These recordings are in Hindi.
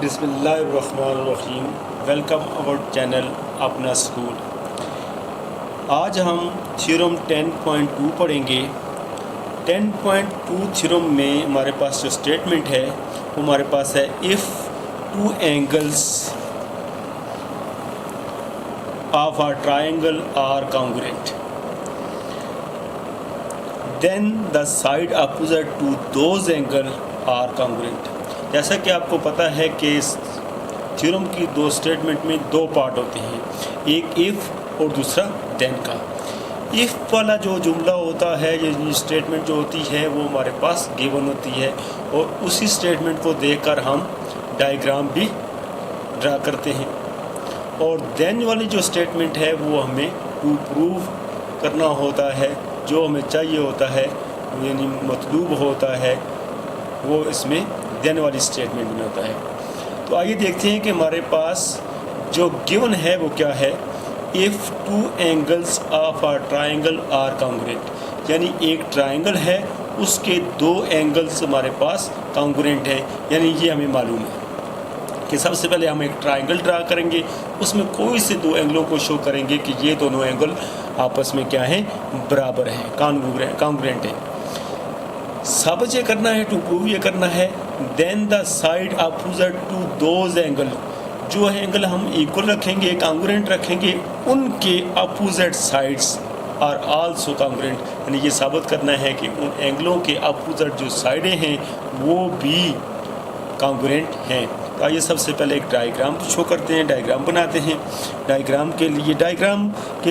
बिस्मिल्लाहिर्रहमानिर्रहीम। वेलकम अवर चैनल अपना स्कूल। आज हम थ्योरम 10.2 पढ़ेंगे। 10.2 थ्योरम में हमारे पास जो स्टेटमेंट है वो हमारे पास है, if two angles of a triangle are congruent then the side opposite to those angle are congruent. जैसा कि आपको पता है कि इस थ्योरम की दो स्टेटमेंट में दो पार्ट होते हैं, एक इफ़ और दूसरा देन का। इफ़ वाला जो जुमला होता है, ये स्टेटमेंट जो होती है वो हमारे पास गिवन होती है और उसी स्टेटमेंट को देखकर हम डायग्राम भी ड्रा करते हैं। और देन वाली जो स्टेटमेंट है वो हमें टू प्रूव करना होता है, जो हमें चाहिए होता है यानी मतलूब होता है वो इसमें देन वाली स्टेटमेंट में होता है। तो आइए देखते हैं कि हमारे पास जो गिवन है वो क्या है। If two angles of a triangle are congruent, यानी एक ट्रायंगल है उसके दो एंगल्स हमारे पास कॉन्ग्रुएंट है। यानी ये हमें मालूम है कि सबसे पहले हम एक ट्रायंगल ड्रा करेंगे, उसमें कोई से दो एंगलों को शो करेंगे कि ये दोनों एंगल आपस में क्या हैं, बराबर हैं, कॉन्ग्रुएंट हैं। साबित ये करना है, टू प्रूव ये करना है। Then the side opposite to those angle, जो एंगल हम इक्वल रखेंगे, कॉन्ग्रुएंट रखेंगे, उनके opposite sides are also congruent. यानी ये साबित करना है कि उन एंगलों के अपोजिट जो साइडें हैं वो भी कॉन्ग्रुएंट हैं। तो आइए सबसे पहले एक डायग्राम शो करते हैं, डायग्राम बनाते हैं। डायग्राम के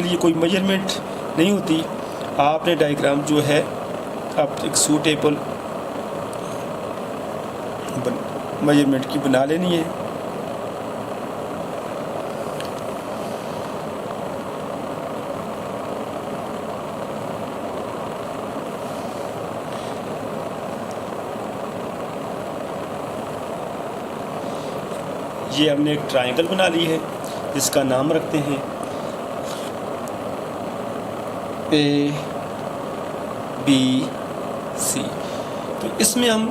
लिए कोई मेजरमेंट नहीं होती। आपने डायग्राम जो है आप एक सूटेबल मेजरमेंट की बना लेनी है। ये हमने एक ट्रायंगल बना ली है जिसका नाम रखते हैं ए बी सी। तो इसमें हम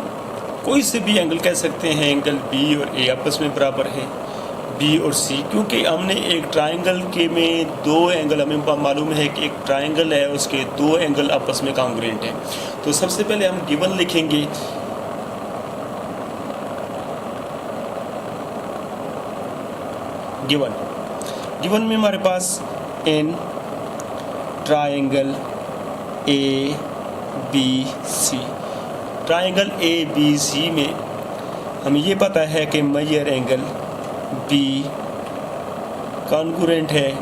कोई से भी एंगल कह सकते हैं, एंगल बी और ए आपस में बराबर हैं, बी और सी, क्योंकि हमने एक ट्रायंगल के में दो एंगल, हमें मालूम है कि एक ट्रायंगल है उसके दो एंगल आपस में कॉन्ग्रुएंट हैं। तो सबसे पहले हम गिवन लिखेंगे। गिवन में हमारे पास in triangle A B C, triangle A B C में हमें ये पता है कि मेजर एंगल बी कॉन्ग्रुएंट है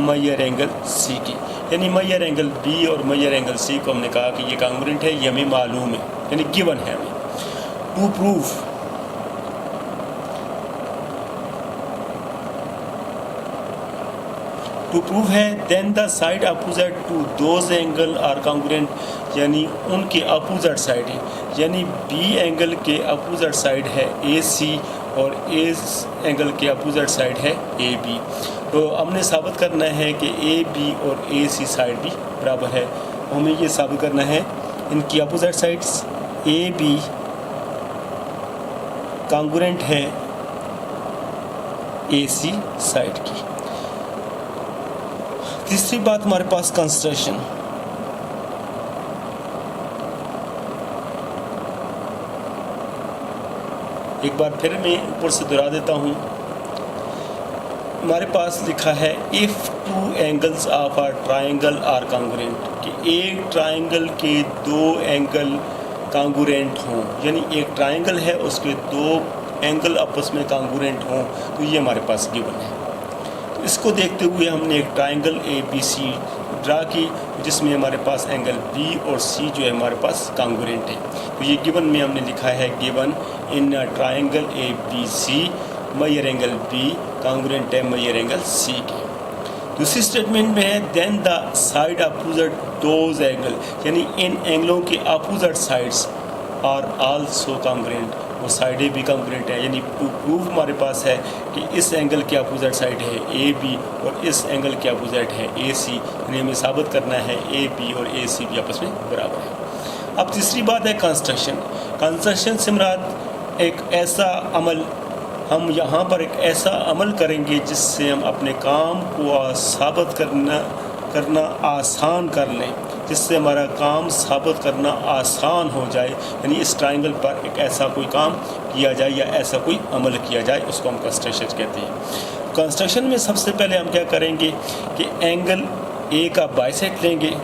मेजर एंगल सी की। यानी मेजर एंगल बी और मेजर एंगल सी को हमने कहा कि ये कॉन्ग्रुएंट है, ये हमें मालूम है, यानी गिवन है। हमें टू प्रूव है then the side opposite to those angle are congruent, यानी उनके अपोजिट साइड है, यानी बी एंगल के अपोजिट साइड है ए सी और इस एंगल के अपोजिट साइड है ए बी। तो हमने साबित करना है कि ए बी और ए सी साइड भी बराबर है। हमें ये साबित करना है इनकी opposite sides A B congruent है ए सी साइड की। तीसरी बात हमारे पास कंस्ट्रक्शन। एक बार फिर मैं ऊपर से दोहरा देता हूँ। हमारे पास लिखा है if two angles of a triangle are congruent, कि एक ट्रायंगल के दो एंगल कॉन्ग्रुएंट हों, यानी एक ट्रायंगल है उसके दो एंगल आपस में कॉन्ग्रुएंट हों, तो ये हमारे पास गिवन है। इसको देखते हुए हमने एक triangle A B C draw की जिसमें हमारे पास एंगल बी और सी जो है हमारे पास कॉन्ग्रुएंट है। तो ये गिवन में हमने लिखा है, given in triangle A B C measure angle B congruent है मेजर एंगल सी के। दूसरी स्टेटमेंट में है then the side opposite those angle, यानी इन एंगलों के opposite sides are also congruent, वो साइडें भी कॉन्ग्रुएंट है। यानी टू प्रूव हमारे पास है कि इस एंगल के अपोजिट साइड है ए बी और इस एंगल के अपोजिट है ए सी, यानी हमें साबित करना है ए बी और ए सी भी आपस में बराबर है। अब तीसरी बात है कंस्ट्रक्शन। कंस्ट्रक्शन से मुराद एक ऐसा अमल हम यहाँ पर एक ऐसा अमल करेंगे जिससे हम अपने काम को साबित करना आसान कर लें, जिससे हमारा काम साबित करना आसान हो जाए। यानी इस ट्राइंगल पर एक ऐसा कोई काम किया जाए या ऐसा कोई अमल किया जाए, उसको हम कंस्ट्रक्शन कहते हैं। कंस्ट्रक्शन में सबसे पहले हम क्या करेंगे कि एंगल ए का बाइसेक्ट लेंगे,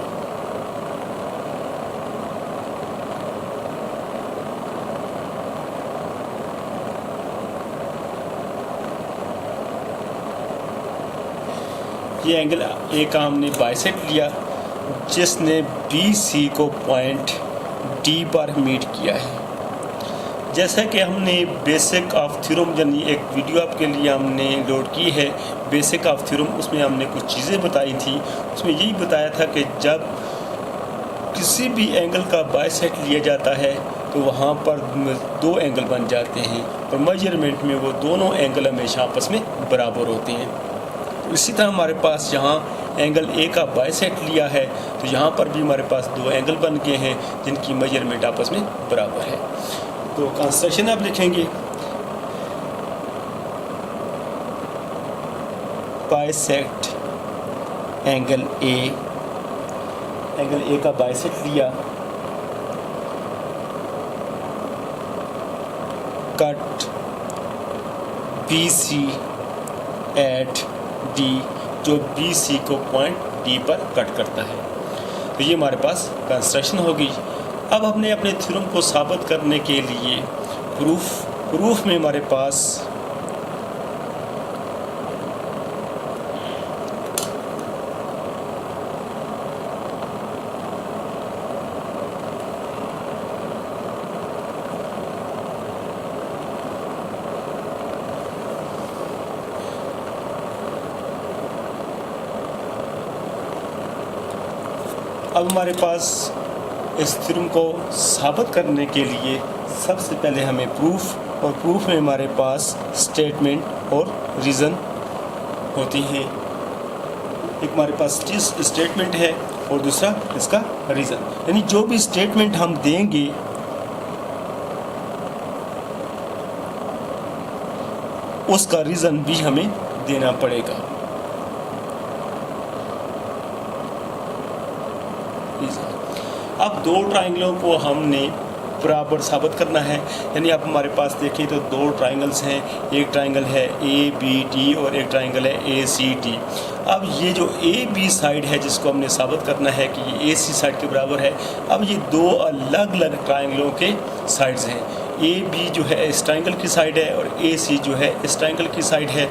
ये एंगल ए का हमने बाइसेक्ट लिया जिसने बी सी को पॉइंट डी पर मीट किया है। जैसा कि हमने बेसिक ऑफ थ्योरम यानी एक वीडियो आपके लिए हमने लोड की है बेसिक ऑफ थ्योरम, उसमें हमने कुछ चीज़ें बताई थी। उसमें यही बताया था कि जब किसी भी एंगल का बाइसेक्ट लिया जाता है तो वहाँ पर दो एंगल बन जाते हैं और मेजरमेंट में वो दोनों एंगल हमेशा आपस में बराबर होते हैं। इसी तरह हमारे पास यहाँ एंगल ए का बाइसेक्ट लिया है तो यहाँ पर भी हमारे पास दो एंगल बन गए हैं जिनकी मेजरमेंट आपस में बराबर है। तो कंस्ट्रक्शन आप लिखेंगे बाइसेक्ट एंगल ए का बाइसेक्ट लिया, cut B C at D, जो बी सी को पॉइंट डी पर कट करता है। तो ये हमारे पास कंस्ट्रक्शन होगी। अब हमने अपने थ्योरम को साबित करने के लिए प्रूफ में हमारे पास इस थ्योरम को साबित करने के लिए सबसे पहले हमें प्रूफ, और प्रूफ में हमारे पास स्टेटमेंट और रीज़न होती हैं। एक हमारे पास स्टेटमेंट है और दूसरा इसका रीज़न। यानी जो भी स्टेटमेंट हम देंगे उसका रीज़न भी हमें देना पड़ेगा। अब दो ट्राइंगलों को हमने बराबर साबित करना है। यानी आप हमारे पास देखिए तो दो ट्राइंगल्स हैं, एक ट्राइंगल है ए बी डी और एक ट्राइंगल है ए सी डी। अब ये जो ए बी साइड है जिसको हमने साबित करना है कि ये ए सी साइड के बराबर है। अब ये दो अलग अलग ट्राइंगलों के साइड्स हैं। ए बी जो है इस ट्राइंगल की साइड है और ए सी जो है इस ट्राइंगल की साइड है।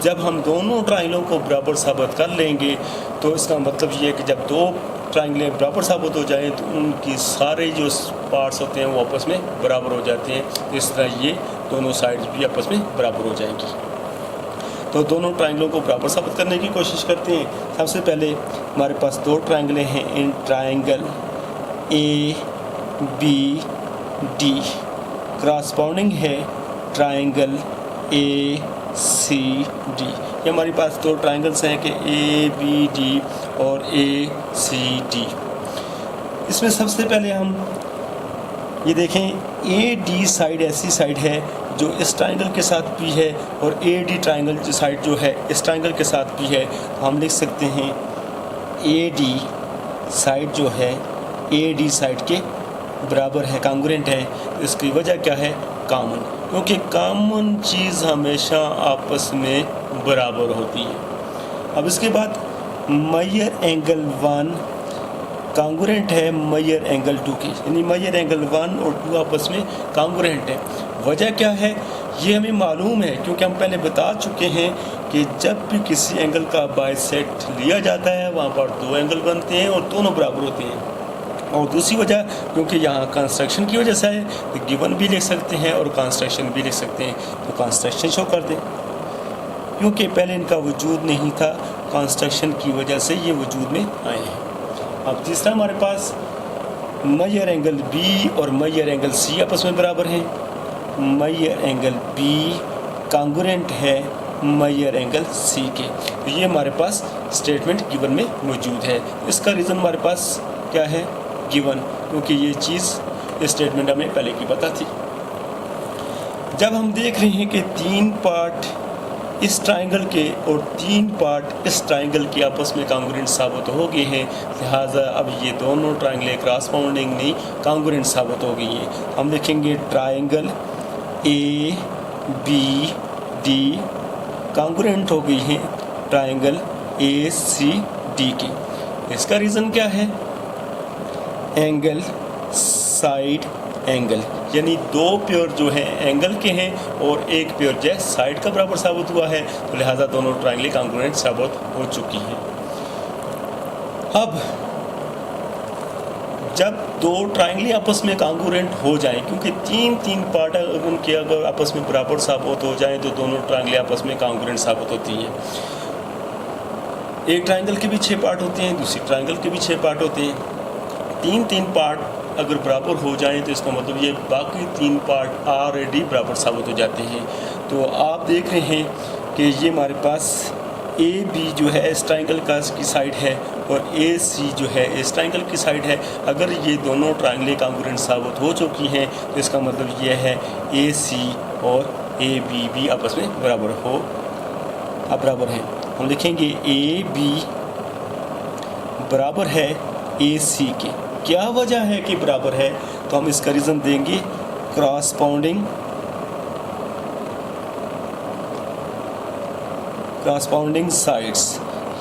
जब हम दोनों ट्राइंगलों को बराबर साबित कर लेंगे तो इसका मतलब ये है कि जब दो ट्राइंगलें बराबर साबित हो जाएं तो उनकी सारे जो पार्ट्स होते हैं वो आपस में बराबर हो जाते हैं। इस तरह ये दोनों साइड्स भी आपस में बराबर हो जाएंगी। तो दोनों ट्राइंगलों को बराबर साबित करने की कोशिश करते हैं। सबसे पहले हमारे पास दो ट्राइंगलें हैं, in triangle A B D corresponding है ट्राइंगल ए सी डी। ये हमारे पास दो ट्राइंगल्स हैं कि ए बी डी और ए सी डी। इसमें सबसे पहले हम ये देखें, ए डी साइड ऐसी साइड है जो इस ट्राइंगल के साथ भी है और ए डी ट्राइंगल जो साइड जो है इस ट्राइंगल के साथ भी है। तो हम लिख सकते हैं ए डी साइड जो है ए डी साइड के बराबर है, कांग्रुएंट है। तो इसकी वजह क्या है? कॉमन, क्योंकि कॉमन चीज़ हमेशा आपस में बराबर होती है। अब इसके बाद मेजर एंगल 1 कांग्रुएंट है मेजर एंगल 2 की, यानी मेजर एंगल 1 और 2 आपस में कांग्रुएंट है। वजह क्या है? ये हमें मालूम है क्योंकि हम पहले बता चुके हैं कि जब भी किसी एंगल का बाइसेक्ट लिया जाता है वहाँ पर दो एंगल बनते हैं और दोनों बराबर होते हैं। और दूसरी वजह क्योंकि यहाँ कंस्ट्रक्शन की वजह से है, तो गिवन भी लिख सकते हैं और कंस्ट्रक्शन भी लिख सकते हैं। तो कंस्ट्रक्शन शो कर दें, क्योंकि पहले इनका वजूद नहीं था, कंस्ट्रक्शन की वजह से ये वजूद में आए हैं। अब तीसरा हमारे पास मेजर एंगल बी और मेजर एंगल सी आपस में बराबर हैं। मेजर एंगल बी कांग्रुएंट है मेजर एंगल सी के। तो ये हमारे पास स्टेटमेंट गिवन में मौजूद है। इसका रीज़न हमारे पास क्या है? गिवन, क्योंकि ये चीज़ स्टेटमेंट हमें पहले की पता थी। जब हम देख रहे हैं कि 3 पार्ट इस ट्राइंगल के और 3 पार्ट इस ट्राइंगल के आपस में कॉन्ग्रुएंट साबित हो गए हैं, लिहाजा अब ये दोनों ट्राइंगल क्रॉसपोंडिंग नहीं कॉन्ग्रुएंट साबित हो गई हैं। हम देखेंगे triangle A B D congruent हो गई हैं ट्राइंगल ए सी डी की। इसका रीज़न क्या है? एंगल, साइड एंगल, यानी 2 पेयर जो है एंगल के हैं और 1 पेयर जो है साइड का बराबर साबित हुआ है, तो लिहाजा दोनों ट्राइंगल कॉन्ग्रुएंट साबित हो चुकी हैं। अब जब 2 ट्राइंगल आपस में कॉन्ग्रुएंट हो जाएं, क्योंकि 3 पार्ट उनके अगर आपस में बराबर साबित हो जाएं तो दोनों ट्राइंगल आपस में कॉन्ग्रुएंट साबित होती हैं। एक ट्राइंगल के भी 6 पार्ट होते हैं, दूसरी ट्राइंगल के भी 6 पार्ट होते हैं। 3 पार्ट अगर बराबर हो जाएं तो इसका मतलब ये बाकी 3 पार्ट ऑलरेडी बराबर साबित हो जाते हैं। तो आप देख रहे हैं कि ये हमारे पास ए बी जो है इस ट्राइंगल का की साइड है और ए सी जो है इस ट्राइंगल की साइड है। अगर ये दोनों ट्राइंगल कॉन्ग्रुएंट साबित हो चुकी हैं तो इसका मतलब ये है ए सी और ए बी भी आपस में बराबर हैं। हम लिखेंगे ए बी बराबर है ए सी के। क्या वजह है कि बराबर है? तो हम इसका रीज़न देंगे क्रॉसपोंडिंग साइड्स।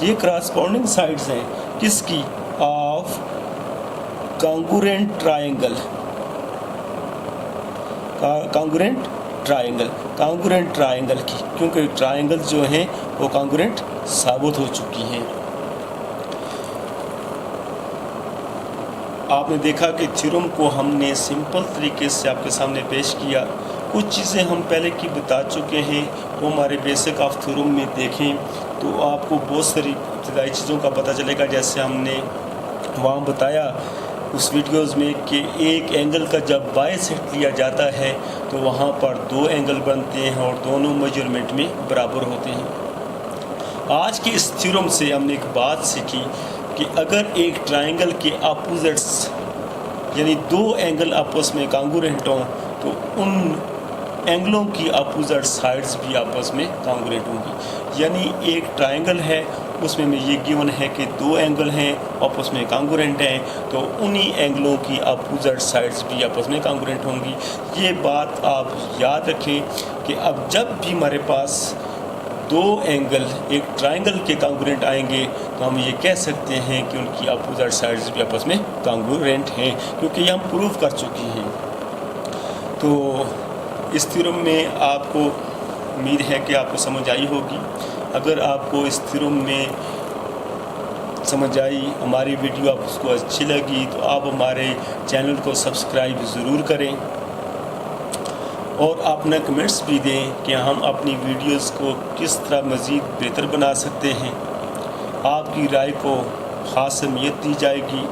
ये क्रॉसपोंडिंग साइड्स हैं किसकी? ऑफ कॉन्ग्रुएंट ट्राइंगल की, क्योंकि ट्राइंगल जो हैं वो कॉन्ग्रुएंट साबित हो चुकी हैं। आपने देखा कि थ्योरम को हमने सिंपल तरीके से आपके सामने पेश किया। कुछ चीज़ें हम पहले की बता चुके हैं, वो हमारे बेसिक ऑफ थ्योरम में देखें तो आपको बहुत सारी इब्तदाई चीज़ों का पता चलेगा। जैसे हमने वहाँ बताया उस वीडियोज़ में कि एक एंगल का जब बाइसेक्ट लिया जाता है तो वहाँ पर 2 एंगल बनते हैं और दोनों मेजरमेंट में बराबर होते हैं। आज की इस थ्योरम से हमने एक बात सीखी कि अगर एक ट्राइंगल के अपोजिट्स यानी 2 एंगल आपस में कॉन्ग्रुएंट हों तो उन एंगलों की अपोजिट साइड्स भी आपस में कॉन्ग्रुएंट होंगी। यानी एक ट्राइंगल है उसमें में ये गिवन है कि 2 एंगल हैं आपस में कॉन्ग्रुएंट हैं, तो उन्हीं एंगलों की अपोजिट साइड्स भी आपस में कॉन्ग्रुएंट होंगी। ये बात आप याद रखें कि अब जब भी हमारे पास 2 एंगल एक ट्राइंगल के कॉन्ग्रुएंट आएंगे तो हम ये कह सकते हैं कि उनकी अपोजिट साइड्स भी आपस में कॉन्ग्रुएंट हैं, क्योंकि ये हम प्रूव कर चुके हैं। तो इस थ्योरम में आपको उम्मीद है कि आपको समझ आई होगी। अगर आपको इस थ्योरम में समझ आई, हमारी वीडियो आपको अच्छी लगी, तो आप हमारे चैनल को सब्सक्राइब ज़रूर करें और अपना कमेंट्स भी दें कि हम अपनी वीडियोस को किस तरह मज़ीद बेहतर बना सकते हैं। आपकी राय को ख़ास अहमियत दी जाएगी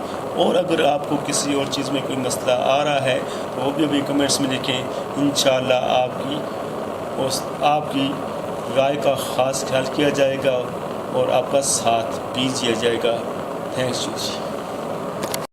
और अगर आपको किसी और चीज़ में कोई मसला आ रहा है तो वो भी अभी कमेंट्स में लिखें। इंशाअल्लाह आपकी राय का ख़ास ख्याल किया जाएगा और आपका साथ भी दिया जाएगा। Thanks you.